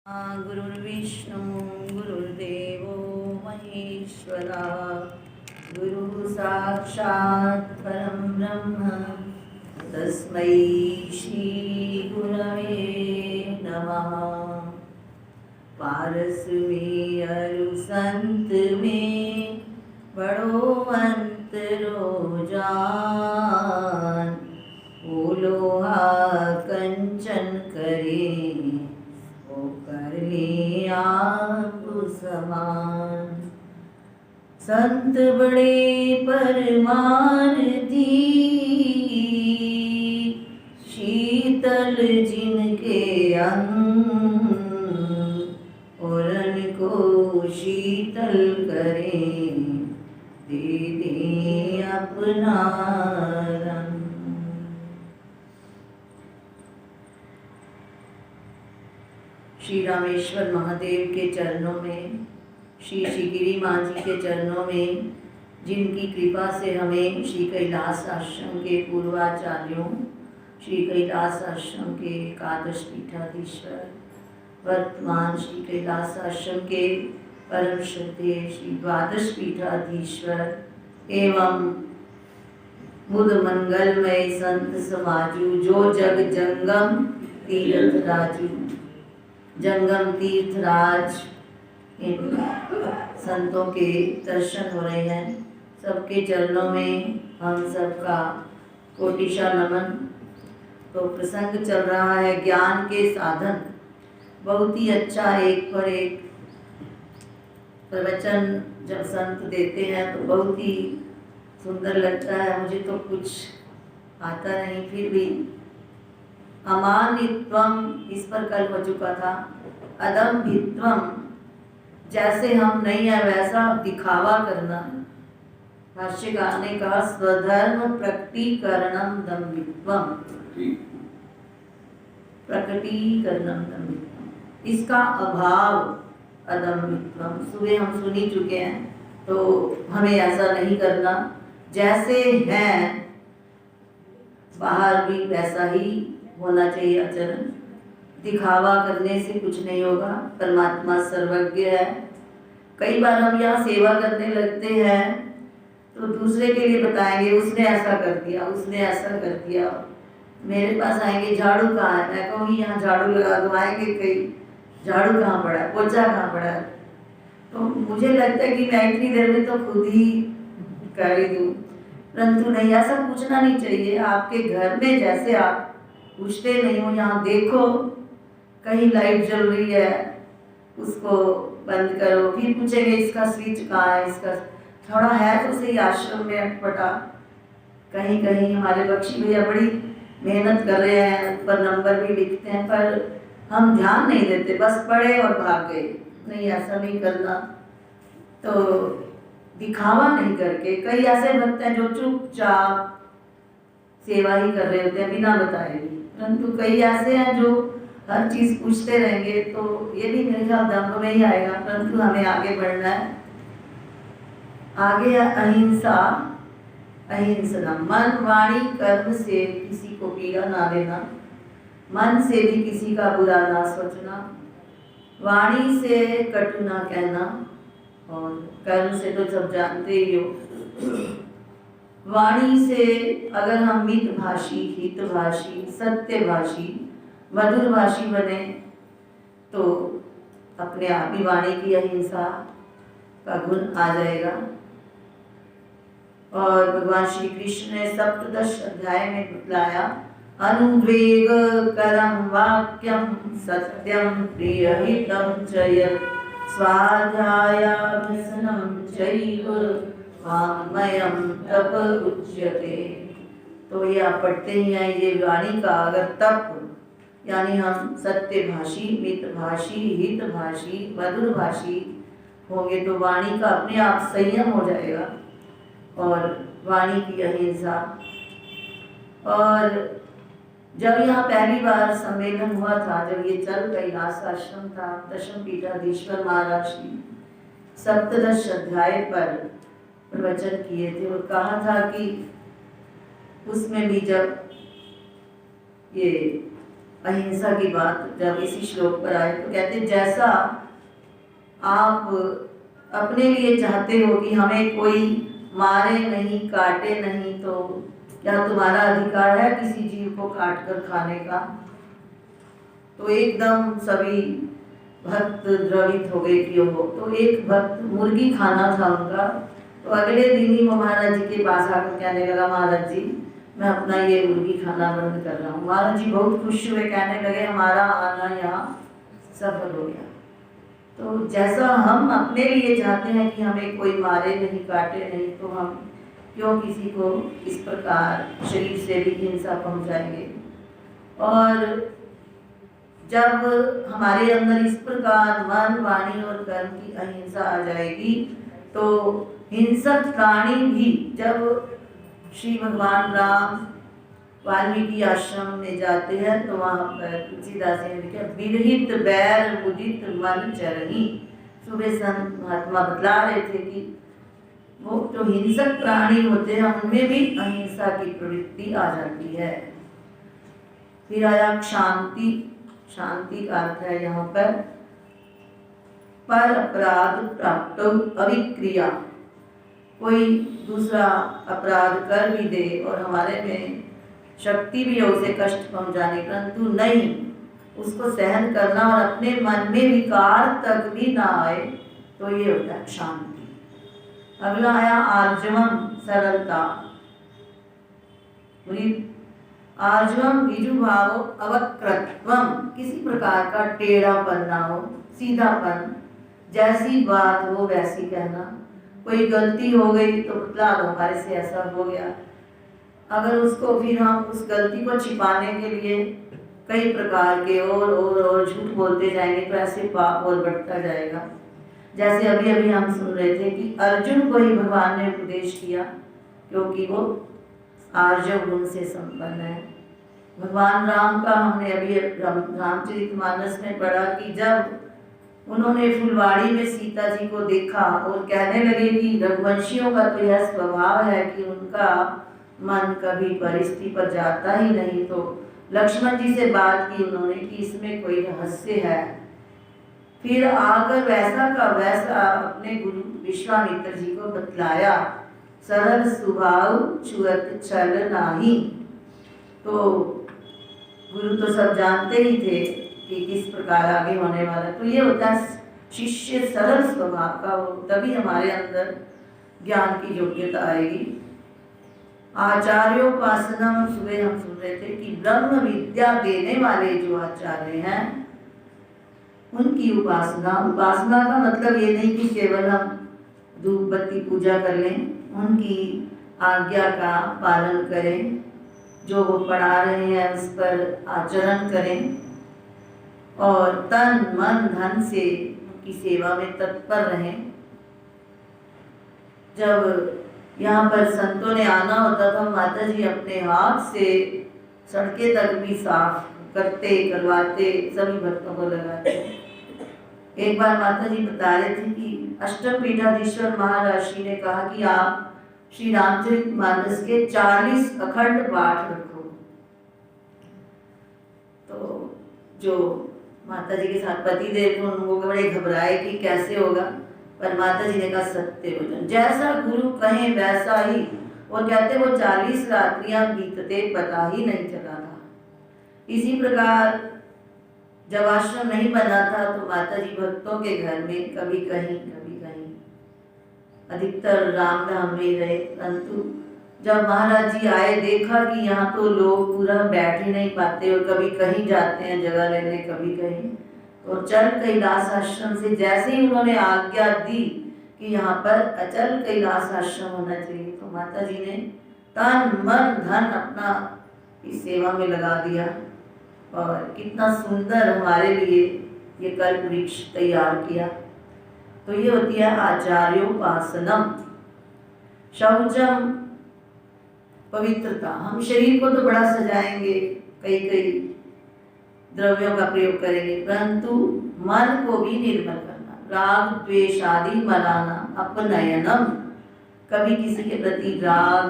गुरुर्विष्णु गुरुर्देवो महेश्वरा गुरु साक्षात् परं ब्रह्म तस्मै श्री गुरवे नमः। पारस में अरु संत में बड़ो अंतरो जान, ओ लोहा कंचन करे कर ले आप समान। संत बड़े परमार्थी शीतल जिनके अंग, और को शीतल करें दे दे अपना रंग। श्री रामेश्वर महादेव के चरणों में, श्री श्रीगिरी माँ जी के चरणों में, जिनकी कृपा से हमें श्री कैलाश आश्रम के पूर्वाचार्यों, श्री कैलाश आश्रम के एकादश पीठाधीश्वर, वर्तमान श्री कैलाश आश्रम के परम श्रद्धेय श्री द्वादश पीठाधीश्वर एवं बुध मंगलमय संत समाजू, जो जग जंगम तीर्थ राजू, जंगम तीर्थराज, इन संतों के दर्शन हो रहे हैं। सबके चरणों में हम सबका कोटिशा नमन। तो प्रसंग चल रहा है ज्ञान के साधन। बहुत ही अच्छा एक पर एक प्रवचन जब संत देते हैं तो बहुत ही सुंदर लगता है। मुझे तो कुछ आता नहीं, फिर भी अमानित्वम, इस पर कल हो चुका था। अदम्भित्वम, जैसे हम नहीं है वैसा दिखावा करना। भाष्यकार ने कहा स्वधर्म प्रकटीकरणम दम्भित्वम, प्रकटीकरणम दम्भित्वम, इसका अभाव अदम्भित्वम। सुबह हम सुन ही चुके हैं, तो हमें ऐसा नहीं करना। जैसे हैं बाहर भी वैसा ही होना चाहिए आचरण। दिखावा करने से कुछ नहीं होगा। परमात्मा सर्वज्ञ है। कई बार हम यहाँ सेवा करने लगते हैं तो दूसरे के लिए बताएंगे उसने ऐसा कर दिया, उसने ऐसा कर दिया। मेरे पास आएंगे झाड़ू कहाँ है, मैं कहूँगी यहाँ झाड़ू लगा दो। आएंगे कई झाड़ू कहाँ पड़ा है, पोछा कहाँ पड़ा है। तो मुझे लगता है कि मैं इतनी देर में तो खुद ही कर ही दूँ, परंतु नहीं, ऐसा पूछना नहीं चाहिए। आपके घर में जैसे आप पूछते नहीं हो, यहाँ देखो कहीं लाइट जल रही है, उसको बंद करो, फिर पूछेंगे इसका स्विच कहाँ है, इसका थोड़ा है तो सही। आश्रम में अटपटा कहीं कहीं हमारे बख्शी भैया बड़ी मेहनत कर रहे हैं, पर नंबर भी लिखते हैं, पर हम ध्यान नहीं देते, बस पढ़े और भाग गए। नहीं, ऐसा नहीं करना। तो दिखावा नहीं करके, कई ऐसे भक्त हैं जो चुपचाप सेवा ही कर रहे होते हैं बिना बताए भी, परंतु कई ऐसे हैं जो हर चीज पूछते रहेंगे। तो ये भी मेरे ख्याल दम्भ में ही आएगा, परंतु हमें आगे बढ़ना है। आगे अहिंसा, अहिंसना, मन वाणी कर्म से किसी को पीड़ा ना देना, मन से भी किसी का बुरा ना सोचना, वाणी से कटु ना कहना, और कर्म से तो सब जानते ही हो। वाणी से अगर हम मितभाषी, हितभाषी, सत्यभाषी, मधुरभाषी बने तो अपने आप ही वाणी की अहिंसा का गुण आ जाएगा। और भगवान श्री कृष्ण ने सप्तदश अध्याय में बतलाया, अनुवेग करम वाक्यम सत्यम प्रियहितम च यत् स्वाध्यायाभ्यसनं चैव वाङ्मयं तप उच्यते। तो ये आप पढ़ते ही हैं, ये वाणी का अगर तप, यानी हम सत्यभाषी, मितभाषी, हितभाषी, मधुरभाषी होंगे तो वाणी का अपने आप संयम हो जाएगा और वाणी की अहिंसा। और जब यहाँ पहली बार सम्मेलन हुआ था, जब ये चल कैलाश आश्रम था, दशम पीठाधीश्वर महाराज जी सप्तदश अध्याय पर प्रवचन किए थे और कहा था कि उसमें भी जब ये अहिंसा की बात जब इसी श्लोक पर आए तो कहते जैसा आप अपने लिए चाहते हो कि हमें कोई मारे नहीं, काटे नहीं, तो क्या तुम्हारा अधिकार है किसी जीव को काट कर खाने का? तो एकदम सभी भक्त द्रवित हो गए कि हो। तो एक भक्त मुर्गी खाना था उनका, तो अगले दिन ही वो महाराज जी के पास आकर कहने लगा, महाराज जी मैं अपना ये मुर्गी खाना बंद कर रहा हूँ। महाराज जी बहुत खुश हुए, कहने लगे हमारा आना यहाँ सफल हो गया। तो जैसा हम अपने लिए चाहते हैं कि हमें कोई मारे नहीं, काटे नहीं, तो हम क्यों किसी को इस प्रकार शरीर से भी हिंसा पहुंचाएंगे? और जब हमारे अंदर इस प्रकार मन, वाणी और कर्म की अहिंसा आ जाएगी तो हिंसक प्राणी भी, जब श्री भगवान राम वाल्मीकि आश्रम में जाते हैं तो वहाँ पर तुलसीदास जी ने लिखा, विरहित बैर मुदित मन चरही। सुबह संत महात्मा बतला रहे थे कि वो जो हिंसक प्राणी होते हैं उनमें भी अहिंसा की प्रवृत्ति आ जाती है। फिर आया शांति। शांति का अर्थ है यहाँ पर अपराध प्राप्त अविक्रिया। कोई दूसरा अपराध कर भी दे और हमारे में शक्ति भी है उसे कष्ट पहुंचाने, परंतु नहीं, उसको सहन करना और अपने मन में विकार तक भी ना आए, तो ये होता है शांति। अगला आया आर्जवम, सरलता। आर्जवम विजुभाव अवक्रत्वम, किसी प्रकार का टेढ़ापन ना हो, सीधापन, जैसी बात हो वैसी कहना। कोई गलती हो गई तो बतला दो हमारे से ऐसा हो गया। अगर उसको फिर हम उस गलती को छिपाने के लिए कई प्रकार के और झूठ बोलते जाएंगे तो ऐसे पाप और बढ़ता जाएगा। जैसे अभी अभी हम सुन रहे थे कि अर्जुन को ही भगवान ने उपदेश किया क्योंकि वो आर्जव गुण से संपन्न है। भगवान राम का हमने अभी रामचरितमानस में पढ़ा कि जब उन्होंने फुलवाड़ी में सीता जी को देखा और कहने लगे कि रघुवंशियों का तो यह स्वभाव है कि उनका मन कभी परिस्थिति पर जाता ही नहीं, तो लक्ष्मण जी से बात की उन्होंने कि इसमें कोई रहस्य है। फिर आकर वैसा का वैसा अपने गुरु विश्वामित्र जी को बतलाया, सरल स्वभाव छुअत छल नाही। तो गुरु तो सब जानते ही थे कि किस प्रकार आगे होने वाला। तो ये होता है शिष्य सरल स्वभाव का हो, तभी हमारे अंदर ज्ञान की योग्यता आएगी। आचार्योपासनम, सुबह हम सुन रहे थे कि ब्रह्म विद्या देने वाले जो आचार्य हैं उनकी उपासना। उपासना का मतलब ये नहीं कि केवल हम धूप बत्ती पूजा कर लें, उनकी आज्ञा का पालन करें, जो वो पढ़ा रहे हैं उस पर आचरण करें और तन मन धन से उनकी सेवा में तत्पर रहें। जब यहाँ पर संतों ने आना होता था, माता जी अपने हाथ से सड़कें तक भी साफ करवाते, सभी भक्तों को लगाते। एक बार माता जी बता रहे थे कि अष्टम पीठाधीश्वर महाराष्ट्री ने कहा कि आप श्री रामचरितमानस के 40 अखंड पाठ रखो। तो जो माता जी के साथ पति देव वो बड़े घबराए कि कैसे होगा, पर माता जी ने कहा सत्य वचन, जैसा गुरु कहें वैसा ही। वो कहते वो 40 रात्रियां बीतते पता ही नहीं चला था। इसी प्रकार जब आश्रम नहीं बना था तो माता जी भक्तों के घर में कभी कहीं अधिकतर रामधाम में रहे, परंतु जब महाराज जी आए देखा कि यहाँ तो लोग पूरा बैठ ही नहीं पाते और कभी कहीं जाते हैं जगह लेने, कभी कहीं, तो चल कैलाश आश्रम से जैसे ही उन्होंने आज्ञा दी कि यहाँ पर अचल कैलाश आश्रम होना चाहिए, तो माता जी ने तन मन धन अपना इस सेवा में लगा दिया और कितना सुंदर हमारे लिए ये कल्प वृक्ष तैयार किया। तो ये होती है आचार्योपासनम। शौचम, पवित्रता। हम शरीर को तो बड़ा सजाएंगे, कई द्रव्यों का प्रयोग करेंगे, परंतु मन को भी निर्मल करना, राग द्वेष आदि मनाना, अपनयनम, कभी किसी के प्रति राग,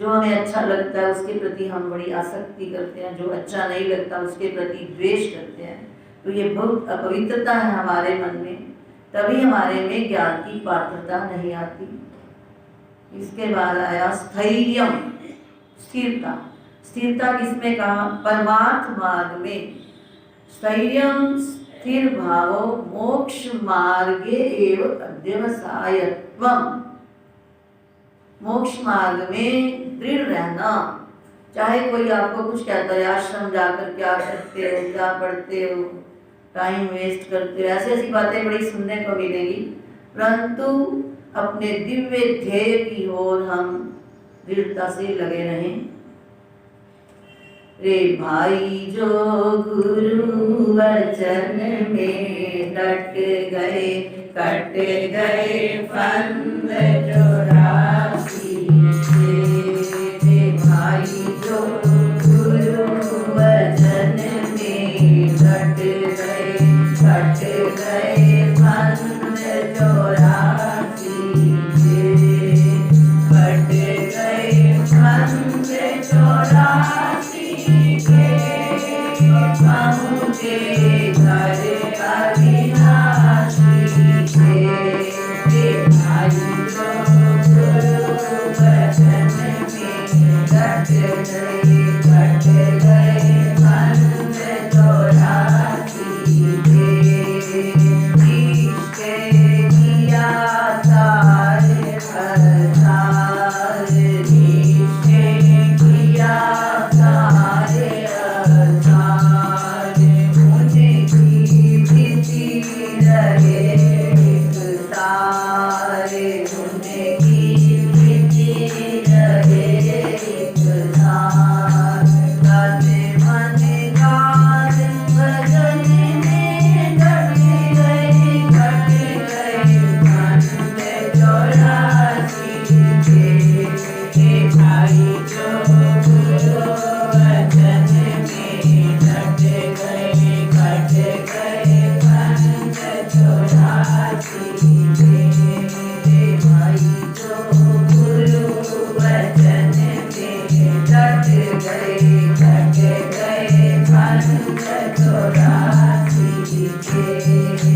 जो हमें अच्छा लगता है उसके प्रति हम बड़ी आसक्ति करते हैं, जो अच्छा नहीं लगता उसके प्रति द्वेष करते हैं। तो ये बहुत अपवित्रता है हमारे मन में, तभी हमारे में ज्ञान की पात्रता नहीं आती। इसके बाद आया स्थैर्यम, स्थिरता। स्थिरता किसमें कहा? परमार्थ मार्ग में। स्थैर्यम स्थिर भावो मोक्ष मार्गे एव अध्यवसायत्वम। मोक्ष मार्ग में दृढ़ रहना। चाहे कोई आपको कुछ कहता है आश्रम जाकर क्या करते हो, क्या पढ़ते हो, टाइम वेस्ट करते हो, ऐसी ऐसी बातें बड़ी सुनने को मिलेगी, परंतु अपने दिव्य ध्येय की ओर हम दृढ़ता से लगे रहें। रे भाई जो गुरु वचन में डट गए, कट गए फंद चौरासी से। रे भाई जो गुरु वचन में डट गए, कट गए फंद चौरासी से। कट गए फंद चौरासी पहुँचे घर अविनाशी के। भाई जो गुरु वचन में डट गए, कट गए फंद चौरासी के। इश्क़ किया सारे असार, इश्क़ किया सारे असार। उनकी प्रीति रहे एक सारे, उनकी प्रीति रहे एक सार। तन मन काज भजन में डट गए, कट गए फंद चौरासी के। भाई जो गुरु वचन में डट गए, कट गए फंद चौरासी के। भाई जो गुरु वचन में डट गए, कट गए फंद चौरासी के।